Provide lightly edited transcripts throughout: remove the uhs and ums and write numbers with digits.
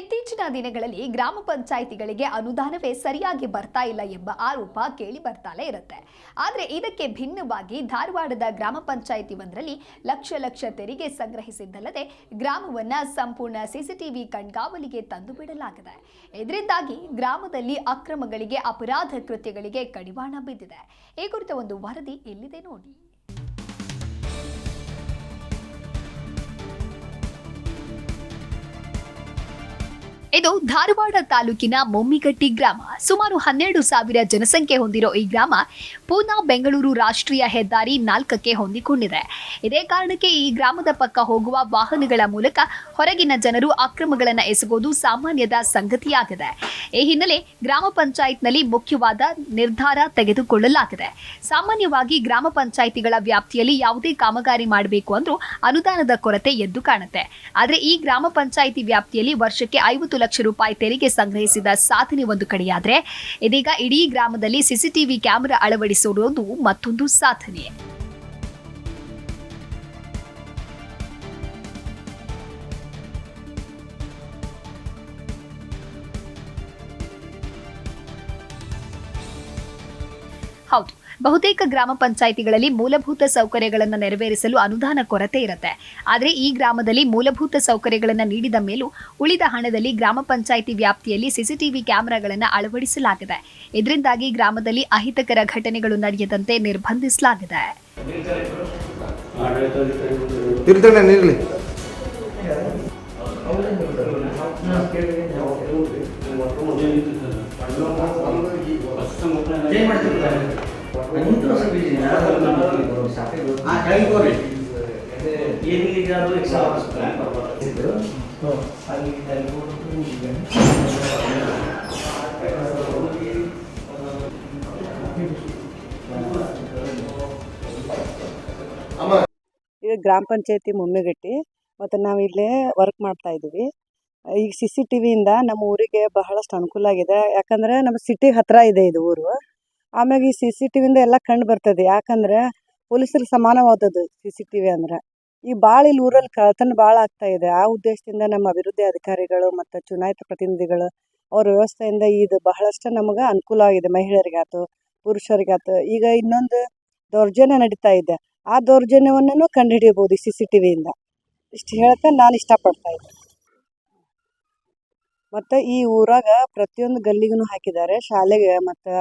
ಇತ್ತೀಚಿನ ದಿನಗಳಲ್ಲಿ ಗ್ರಾಮ ಪಂಚಾಯಿತಿಗಳಿಗೆ ಅನುದಾನವೇ ಸರಿಯಾಗಿ ಬರ್ತಾ ಇಲ್ಲ ಎಂಬ ಆರೋಪ ಕೇಳಿ ಬರ್ತಾಲೇ ಇರುತ್ತೆ. ಆದರೆ ಇದಕ್ಕೆ ಭಿನ್ನವಾಗಿ ಧಾರವಾಡದ ಗ್ರಾಮ ಪಂಚಾಯಿತಿ ಒಂದರಲ್ಲಿ ಲಕ್ಷ ತೆರಿಗೆ ಸಂಗ್ರಹಿಸಿದ್ದಲ್ಲದೆ ಗ್ರಾಮವನ್ನ ಸಂಪೂರ್ಣ ಸಿಸಿಟಿವಿ ಕಣ್ಗಾವಲಿಗೆ ತಂದು ಬಿಡಲಾಗಿದೆ. ಇದರಿಂದಾಗಿ ಗ್ರಾಮದಲ್ಲಿ ಅಕ್ರಮಗಳಿಗೆ, ಅಪರಾಧ ಕೃತ್ಯಗಳಿಗೆ ಕಡಿವಾಣ ಬಿದ್ದಿದೆ. ಈ ಕುರಿತ ಒಂದು ವರದಿ ಇಲ್ಲಿದೆ ನೋಡಿ. ಇದು ಧಾರವಾಡ ತಾಲೂಕಿನ ಮೊಮ್ಮಿಗಟ್ಟಿ ಗ್ರಾಮ. ಸುಮಾರು 12,000 ಜನಸಂಖ್ಯೆ ಹೊಂದಿರೋ ಈ ಗ್ರಾಮ ಪೂನಾ ಬೆಂಗಳೂರು ರಾಷ್ಟ್ರೀಯ ಹೆದ್ದಾರಿ 4ಕ್ಕೆ ಹೊಂದಿಕೊಂಡಿದೆ. ಇದೇ ಕಾರಣಕ್ಕೆ ಈ ಗ್ರಾಮದ ಪಕ್ಕ ಹೋಗುವ ವಾಹನಗಳ ಮೂಲಕ ಹೊರಗಿನ ಜನರು ಅಕ್ರಮಗಳನ್ನು ಎಸಗೋದು ಸಾಮಾನ್ಯದ ಸಂಗತಿಯಾಗಿದೆ. ಈ ಹಿನ್ನೆಲೆ ಗ್ರಾಮ ಪಂಚಾಯತ್ನಲ್ಲಿ ಮುಖ್ಯವಾದ ನಿರ್ಧಾರ ತೆಗೆದುಕೊಳ್ಳಲಾಗಿದೆ. ಸಾಮಾನ್ಯವಾಗಿ ಗ್ರಾಮ ಪಂಚಾಯಿತಿಗಳ ವ್ಯಾಪ್ತಿಯಲ್ಲಿ ಯಾವುದೇ ಕಾಮಗಾರಿ ಮಾಡಬೇಕು ಅಂದ್ರೂ ಅನುದಾನದ ಕೊರತೆ ಎದ್ದು ಕಾಣುತ್ತೆ. ಆದರೆ ಈ ಗ್ರಾಮ ಪಂಚಾಯಿತಿ ವ್ಯಾಪ್ತಿಯಲ್ಲಿ ವರ್ಷಕ್ಕೆ 50 ಲಕ್ಷ ರೂಪಾಯಿ ತೆರಿಗೆ ಸಂಗ್ರಹಿಸಿದ ಸಾಧನೆ ಒಂದು ಕಡೆಯಾದ್ರೆ, ಇದೀಗ ಇಡೀ ಗ್ರಾಮದಲ್ಲಿ ಸಿಸಿಟಿವಿ ಕ್ಯಾಮೆರಾ ಅಳವಡಿಸಿರುವುದು ಮತ್ತೊಂದು ಸಾಧನೆ. ಹೌದು, ಬಹುತೇಕ ಗ್ರಾಮ ಪಂಚಾಯಿತಿಗಳಲ್ಲಿ ಮೂಲಭೂತ ಸೌಕರ್ಯಗಳನ್ನು ನೆರವೇರಿಸಲು ಅನುದಾನ ಕೊರತೆ ಇರುತ್ತೆ. ಆದರೆ ಈ ಗ್ರಾಮದಲ್ಲಿ ಮೂಲಭೂತ ಸೌಕರ್ಯಗಳನ್ನು ನೀಡಿದ ಮೇಲೂ ಉಳಿದ ಹಣದಲ್ಲಿ ಗ್ರಾಮ ಪಂಚಾಯಿತಿ ವ್ಯಾಪ್ತಿಯಲ್ಲಿ ಸಿಸಿಟಿವಿ ಕ್ಯಾಮೆರಾಗಳನ್ನು ಅಳವಡಿಸಲಾಗಿದೆ. ಇದರಿಂದಾಗಿ ಗ್ರಾಮದಲ್ಲಿ ಅಹಿತಕರ ಘಟನೆಗಳು ನಡೆಯದಂತೆ ನಿರ್ಬಂಧಿಸಲಾಗಿದೆ. ಇದು ಗ್ರಾಮ ಪಂಚಾಯತಿ ಮೊಮ್ಮಿಗಟ್ಟಿ ಮತ್ತು ನಾವು ಇಲ್ಲೇ ವರ್ಕ್ ಮಾಡ್ತಾ ಇದ್ದೀವಿ. ಈಗ CCTVಯಿಂದ ನಮ್ಮ ಊರಿಗೆ ಬಹಳಷ್ಟು ಅನುಕೂಲ ಆಗಿದೆ. ಯಾಕಂದರೆ ನಮ್ಮ ಸಿಟಿ ಹತ್ತಿರ ಇದೆ ಇದು ಊರು. ಆಮ್ಯಾಗ ಈ CCTVಯಿಂದ ಎಲ್ಲ ಕಂಡು ಬರ್ತದೆ. ಯಾಕಂದರೆ ಪೊಲೀಸರಿಗೆ ಸಮಾನವಾದದ್ದು CCTV ಅಂದರೆ. ಈ ಭಾಳ ಇಲ್ಲಿ ಊರಲ್ಲಿ ಕಳ್ಳತನ ಭಾಳ ಆಗ್ತಾ ಇದೆ. ಆ ಉದ್ದೇಶದಿಂದ ನಮ್ಮ ಅಭಿವೃದ್ಧಿ ಅಧಿಕಾರಿಗಳು ಮತ್ತು ಚುನಾಯಿತ ಪ್ರತಿನಿಧಿಗಳು ಅವ್ರ ವ್ಯವಸ್ಥೆಯಿಂದ ಇದು ಬಹಳಷ್ಟು ನಮಗೆ ಅನುಕೂಲ ಆಗಿದೆ. ಮಹಿಳೆಯರಿಗಾಯ್ತು, ಪುರುಷರಿಗಾಯ್ತು. ಈಗ ಇನ್ನೊಂದು ದೌರ್ಜನ್ಯ ನಡೀತಾ ಇದೆ. ಆ ದೌರ್ಜನ್ಯವನ್ನು ಕಂಡುಹಿಡಿಯಬಹುದು ಈ CCTVಯಿಂದ. ಇಷ್ಟು ಹೇಳ್ತಾ ನಾನು ಇಷ್ಟಪಡ್ತಾ ಇದ್ದೆ. ಮತ್ತು ಈ ಊರಾಗ ಪ್ರತಿಯೊಂದು ಗಲ್ಲಿಗೂ ಹಾಕಿದ್ದಾರೆ. ಶಾಲೆಗೆ ಮತ್ತು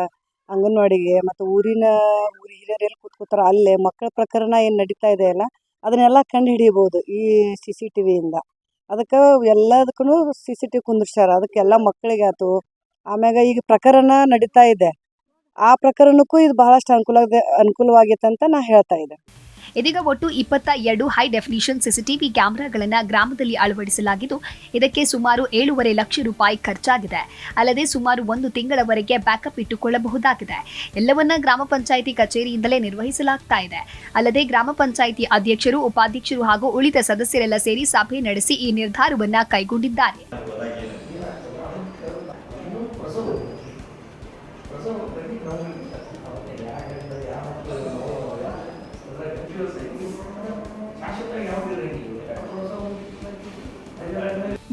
ಅಂಗನವಾಡಿಗೆ ಮತ್ತು ಊರಿನ ಹಿರಿಯರು ಎಲ್ಲಿ ಕೂತ್ಕೋತಾರ ಅಲ್ಲೇ ಮಕ್ಕಳ ಪ್ರಕರಣ ಏನು ನಡೀತಾ ಇದೆಯಲ್ಲ ಅದನ್ನೆಲ್ಲ ಕಂಡು ಹಿಡಿಯಬಹುದು ಈ CCTVಯಿಂದ. ಅದಕ್ಕೆ ಎಲ್ಲದಕ್ಕೂ CCTV ಕುಂದಿರ್ಸ್ಯಾರ. ಅದಕ್ಕೆಲ್ಲ ಮಕ್ಕಳಿಗಾಯ್ತು. ಆಮ್ಯಾಗ ಈಗ ಪ್ರಕರಣ ನಡೀತಾ ಇದೆ. ಆ ಪ್ರಕರಣಕ್ಕೂ ಇದು ಬಹಳಷ್ಟು ಅನುಕೂಲವಾಗೈತೆ ಅಂತ ನಾ ಹೇಳ್ತಾ ಇದ್ದೆ. ಇದೀಗ ಒಟ್ಟು 22 ಹೈ ಡೆಫಿನಿಷನ್ ಸಿಸಿಟಿವಿ ಕ್ಯಾಮೆರಾಗಳನ್ನು ಗ್ರಾಮದಲ್ಲಿ ಅಳವಡಿಸಲಾಗಿದ್ದು, ಇದಕ್ಕೆ ಸುಮಾರು 7.5 ಲಕ್ಷ ರೂಪಾಯಿ ಖರ್ಚಾಗಿದೆ. ಅಲ್ಲದೆ ಸುಮಾರು 1 ತಿಂಗಳವರೆಗೆ ಬ್ಯಾಕಪ್ ಇಟ್ಟುಕೊಳ್ಳಬಹುದಾಗಿದೆ. ಎಲ್ಲವನ್ನ ಗ್ರಾಮ ಪಂಚಾಯಿತಿ ಕಚೇರಿಯಿಂದಲೇ ನಿರ್ವಹಿಸಲಾಗ್ತಾ ಇದೆ. ಅಲ್ಲದೆ ಗ್ರಾಮ ಪಂಚಾಯಿತಿ ಅಧ್ಯಕ್ಷರು, ಉಪಾಧ್ಯಕ್ಷರು ಹಾಗೂ ಉಳಿದ ಸದಸ್ಯರೆಲ್ಲ ಸೇರಿ ಸಭೆ ನಡೆಸಿ ಈ ನಿರ್ಧಾರವನ್ನ ಕೈಗೊಂಡಿದ್ದಾರೆ.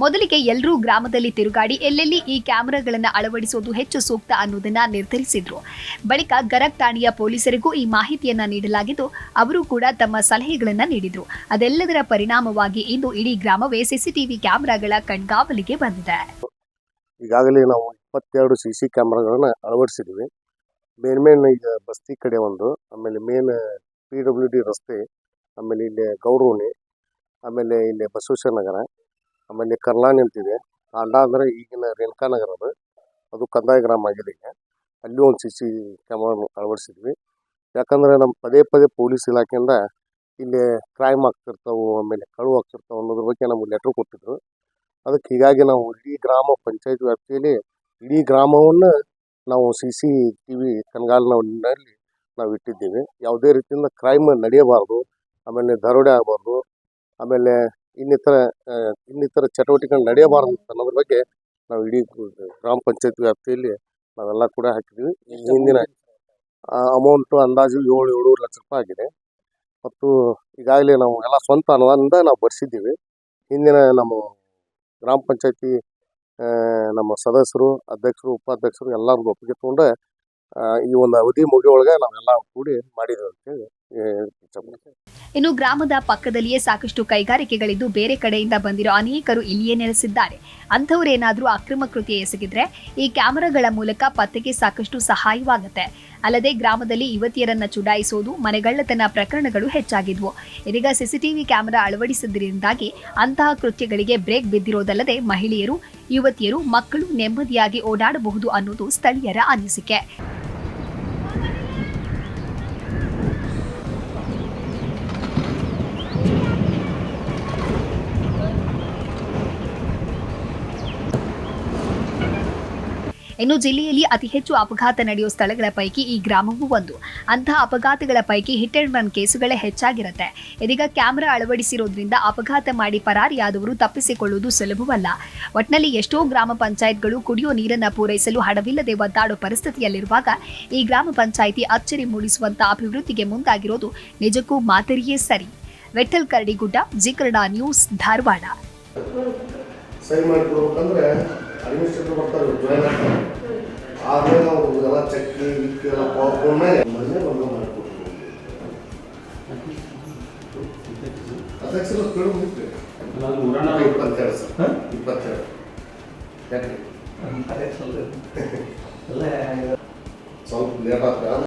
ಮೊದಲಿಗೆ ಎಲ್ಲರೂ ಗ್ರಾಮದಲ್ಲಿ ತಿರುಗಾಡಿ ಎಲ್ಲೆಲ್ಲಿ ಈ ಕ್ಯಾಮೆರಾಗಳನ್ನು ಅಳವಡಿಸುವುದು ಹೆಚ್ಚು ಸೂಕ್ತ ಅನ್ನೋದನ್ನ ನಿರ್ಧರಿಸಿದ್ರು. ಬಳಿಕ ಗರಗ್ ಠಾಣೆಯ ಪೊಲೀಸರಿಗೂ ಈ ಮಾಹಿತಿಯನ್ನ ನೀಡಲಾಗಿದ್ದು, ಅವರು ಕೂಡ ತಮ್ಮ ಸಲಹೆಗಳನ್ನ ನೀಡಿದ್ರು. ಅದೆಲ್ಲದರ ಪರಿಣಾಮವಾಗಿ ಇಂದು ಇಡೀ ಗ್ರಾಮವೇ ಸಿಸಿಟಿವಿ ಕ್ಯಾಮೆರಾಗಳ ಕಣ್ಗಾವಲಿಗೆ ಬಂದಿದೆ. ಈಗಾಗಲೇ ನಾವು 22 CC ಕ್ಯಾಮೆರಾಗಳನ್ನ ಅಳವಡಿಸಿದ್ವಿ. ಮೇನ್ ಈಗ ಬಸ್ತಿ ಕಡೆ ಒಂದು, ಆಮೇಲೆ ಮೇನ್ PWD ರಸ್ತೆ, ಆಮೇಲೆ ಇಲ್ಲಿ ಗೌರವಣಿ, ಆಮೇಲೆ ಇಲ್ಲಿ ಬಸವೇಶ್ವರ ನಗರ, ಆಮೇಲೆ ಕರ್ಲಾನಿ ಅಂತಿದೆ. ತಾಂಡ ಅಂದರೆ ಈಗಿನ ರೇಣುಕಾನಗರ, ಅದು ಕಂದಾಯ ಗ್ರಾಮ ಆಗಿದೆ. ಈಗ ಅಲ್ಲಿ ಒಂದು CC ಕ್ಯಾಮ್ರಾ ಅಳವಡಿಸಿದ್ವಿ. ಯಾಕಂದರೆ ನಮ್ಮ ಪದೇ ಪೊಲೀಸ್ ಇಲಾಖೆಯಿಂದ ಇಲ್ಲಿ ಕ್ರೈಮ್ ಆಗ್ತಿರ್ತಾವೆ, ಆಮೇಲೆ ಕಳುವು ಆಗ್ತಿರ್ತಾವೆ ಅನ್ನೋದ್ರ ಬಗ್ಗೆ ನಮಗೆ ಲೆಟ್ರ್ ಕೊಟ್ಟಿದ್ರು. ಅದಕ್ಕೆ ಹೀಗಾಗಿ ನಾವು ಇಡೀ ಗ್ರಾಮ ಪಂಚಾಯತ್ ವ್ಯಾಪ್ತಿಯಲ್ಲಿ ಇಡೀ ಗ್ರಾಮವನ್ನು ನಾವು CCTV ಕಣ್ಗಾವಲಿನಲ್ಲಿ ನಾವು ಇಟ್ಟಿದ್ದೀವಿ. ಯಾವುದೇ ರೀತಿಯಿಂದ ಕ್ರೈಮ್ ನಡೆಯಬಾರ್ದು, ಆಮೇಲೆ ದರೋಡೆ ಆಗಬಾರ್ದು, ಆಮೇಲೆ ಇನ್ನಿತರ ಚಟುವಟಿಕೆಗಳು ನಡೆಯಬಾರ್ದು ಅನ್ನೋದ್ರ ಬಗ್ಗೆ ನಾವು ಇಡೀ ಗ್ರಾಮ ಪಂಚಾಯತ್ ವ್ಯಾಪ್ತಿಯಲ್ಲಿ ನಾವೆಲ್ಲ ಕೂಡ ಹಾಕಿದ್ದೀವಿ. ಹಿಂದಿನ ಅಮೌಂಟು ಅಂದಾಜು 7 ಲಕ್ಷ ರೂಪಾಯಿ ಆಗಿದೆ. ಮತ್ತು ಈಗಾಗಲೇ ನಾವು ಎಲ್ಲ ಸ್ವಂತ ಅನುದಾನದಿಂದ ನಾವು ಬರ್ಸಿದ್ದೀವಿ. ಹಿಂದಿನ ನಮ್ಮ ಗ್ರಾಮ ಪಂಚಾಯತಿ ನಮ್ಮ ಸದಸ್ಯರು, ಅಧ್ಯಕ್ಷರು, ಉಪಾಧ್ಯಕ್ಷರು ಎಲ್ಲರದ್ದು ಒಪ್ಪಿಗೆ ತೊಗೊಂಡು ಈ ಒಂದು ಅವಧಿ ಮುಗಿಯೊಳಗೆ ನಾವೆಲ್ಲ ಕೂಡಿ ಮಾಡಿದ್ವಿ ಅಂತೇಳಿ ಇಚ್ಛೆಪಡ್ತೀನಿ. ಇನ್ನು ಗ್ರಾಮದ ಪಕ್ಕದಲ್ಲಿಯೇ ಸಾಕಷ್ಟು ಕೈಗಾರಿಕೆಗಳಿದ್ದು ಬೇರೆ ಕಡೆಯಿಂದ ಬಂದಿರೋ ಅನೇಕರು ಇಲ್ಲಿಯೇ ನೆಲೆಸಿದ್ದಾರೆ. ಅಂಥವರೇನಾದರೂ ಅಕ್ರಮ ಕೃತ್ಯ ಎಸಗಿದ್ರೆ ಈ ಕ್ಯಾಮೆರಾಗಳ ಮೂಲಕ ಪತ್ತೆಗೆ ಸಾಕಷ್ಟು ಸಹಾಯವಾಗುತ್ತೆ. ಅಲ್ಲದೆ ಗ್ರಾಮದಲ್ಲಿ ಯುವತಿಯರನ್ನ ಚುಡಾಯಿಸೋದು, ಮನೆಗಳ್ಳತನ ಪ್ರಕರಣಗಳು ಹೆಚ್ಚಾಗಿದ್ವು. ಇದೀಗ ಸಿಸಿಟಿವಿ ಕ್ಯಾಮೆರಾ ಅಳವಡಿಸಿದ್ದರಿಂದಾಗಿ ಅಂತಹ ಕೃತ್ಯಗಳಿಗೆ ಬ್ರೇಕ್ ಬಿದ್ದಿರೋದಲ್ಲದೆ ಮಹಿಳೆಯರು, ಯುವತಿಯರು, ಮಕ್ಕಳು ನೆಮ್ಮದಿಯಾಗಿ ಓಡಾಡಬಹುದು ಅನ್ನೋದು ಸ್ಥಳೀಯರ ಅನಿಸಿಕೆ. ಇನ್ನು ಜಿಲ್ಲೆಯಲ್ಲಿ ಅತಿ ಹೆಚ್ಚು ಅಪಘಾತ ನಡೆಯುವ ಸ್ಥಳಗಳ ಪೈಕಿ ಈ ಗ್ರಾಮವೂ ಒಂದು. ಅಂತಹ ಅಪಘಾತಗಳ ಪೈಕಿ ಹಿಟ್ ಅಂಡ್ ರನ್ ಕೇಸುಗಳೇ ಹೆಚ್ಚಾಗಿರುತ್ತೆ. ಇದೀಗ ಕ್ಯಾಮೆರಾ ಅಳವಡಿಸಿರೋದ್ರಿಂದ ಅಪಘಾತ ಮಾಡಿ ಪರಾರಿಯಾದವರು ತಪ್ಪಿಸಿಕೊಳ್ಳುವುದು ಸುಲಭವಲ್ಲ. ಒಟ್ನಲ್ಲಿ ಎಷ್ಟೋ ಗ್ರಾಮ ಪಂಚಾಯತ್ಗಳು ಕುಡಿಯೋ ನೀರನ್ನ ಪೂರೈಸಲು ಹಣವಿಲ್ಲದೆ ಒದ್ದಾಡೋ ಪರಿಸ್ಥಿತಿಯಲ್ಲಿರುವಾಗ ಈ ಗ್ರಾಮ ಪಂಚಾಯಿತಿ ಅಚ್ಚರಿ ಮೂಡಿಸುವಂತ ಅಭಿವೃದ್ಧಿಗೆ ಮುಂದಾಗಿರೋದು ನಿಜಕ್ಕೂ ಮಾದರಿಯೇ ಸರಿ. Vithal Karadigudda, Zee Kannada news, Dharwad. ಸರಿ ಮಾಡಿಕೊಡ್ಬೇಕಂದ್ರೆ ಅಡ್ಮಿನಿಸ್ಟ್ರೇಟರ್ ಬರ್ತಾರೆ, ಜಾಯ್ನ್ ಆಗ್ತಾರೆ. ಆಮೇಲೆ ನಾವು ಎಲ್ಲ ಚಕ್ಕಿ ಗಿಕ್ಕಿ ಎಲ್ಲ ಪಾಕೊಂಡ್ಮೇಲೆ ಮೊದಲೇ ಬಂದು ಮಾಡಿಕೊಡ್ತೀವಿ. ಅಧ್ಯಕ್ಷರು ಕೇಳು ಮುಗಿತು 22 ಸರ್, 22 ಯಾಕೆ ಸ್ವಲ್ಪ ಲೇಟ್ ಆಗ್ತದೆ.